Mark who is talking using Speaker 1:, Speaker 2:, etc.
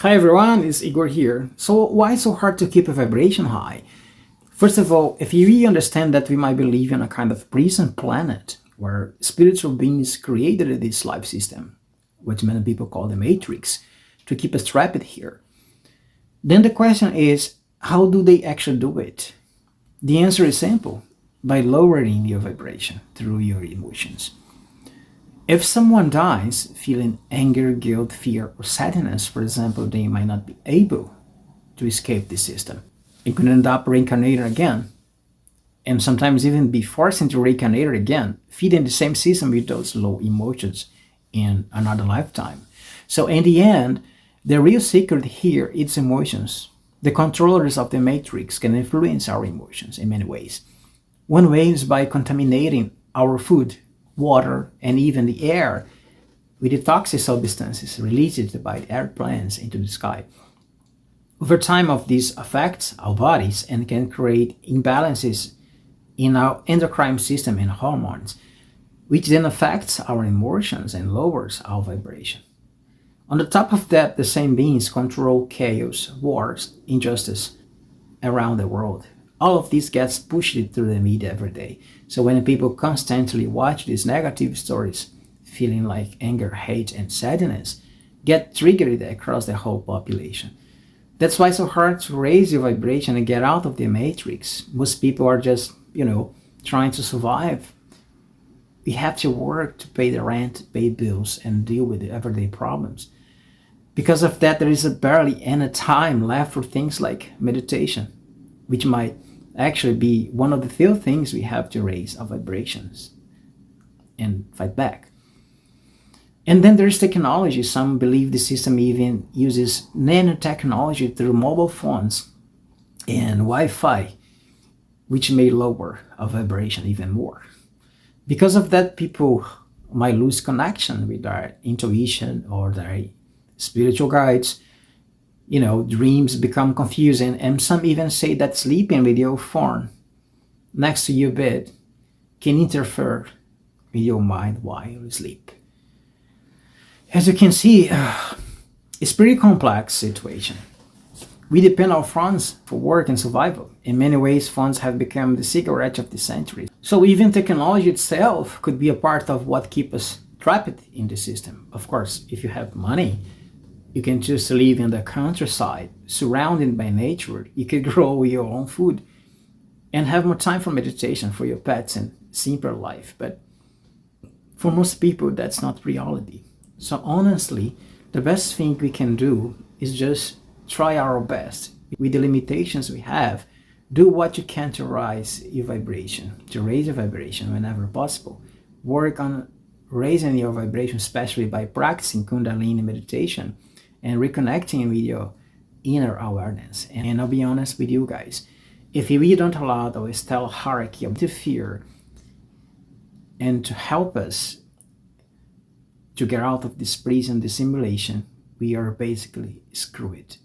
Speaker 1: Hi everyone, it's Igor here. So why so hard to keep a vibration high? First of all, if you really understand that we might be living on a kind of prison planet where spiritual beings created this life system, which many people call the matrix, to keep us trapped here, then the question is, how do they actually do it? The answer is simple, by lowering your vibration through your emotions. If someone dies feeling anger, guilt, fear, or sadness, for example, they might not be able to escape the system. It could end up reincarnating again, and sometimes even be forced into reincarnating again, feeding the same system with those low emotions in another lifetime. So in the end, the real secret here is emotions. The controllers of the matrix can influence our emotions in many ways. One way is by contaminating our food, water, and even the air with the toxic substances released by the airplanes into the sky. Over time of this affects our bodies and can create imbalances in our endocrine system and hormones, which then affects our emotions and lowers our vibration. On the top of that, the same beings control chaos, wars, injustice around the world. All of this gets pushed through the media every day. So when people constantly watch these negative stories, feeling like anger, hate, and sadness get triggered across the whole population. That's why it's so hard to raise your vibration and get out of the matrix. Most people are just, trying to survive. We have to work to pay the rent, pay bills, and deal with the everyday problems. Because of that, there is barely any time left for things like meditation, which might actually be one of the few things we have to raise our vibrations and fight back. And then there's technology. Some believe the system even uses nanotechnology through mobile phones and Wi-Fi, which may lower our vibration even more. Because of that, people might lose connection with their intuition or their spiritual guides. Dreams become confusing, and some even say that sleeping with your phone next to your bed can interfere with your mind while you sleep. As you can see, it's pretty complex situation. We depend on phones for work and survival. In many ways, phones have become the cigarette of the century. So even technology itself could be a part of what keeps us trapped in the system. Of course, if you have money, you can choose to live in the countryside, surrounded by nature. You could grow your own food and have more time for meditation for your pets and simpler life. But for most people, that's not reality. So honestly, the best thing we can do is just try our best. With the limitations we have, do what you can to raise your vibration whenever possible. Work on raising your vibration, especially by practicing Kundalini meditation and reconnecting with your inner awareness. And I'll be honest with you guys, if we don't allow the stellar hierarchy to interfere and to help us to get out of this prison, this simulation, we are basically screwed.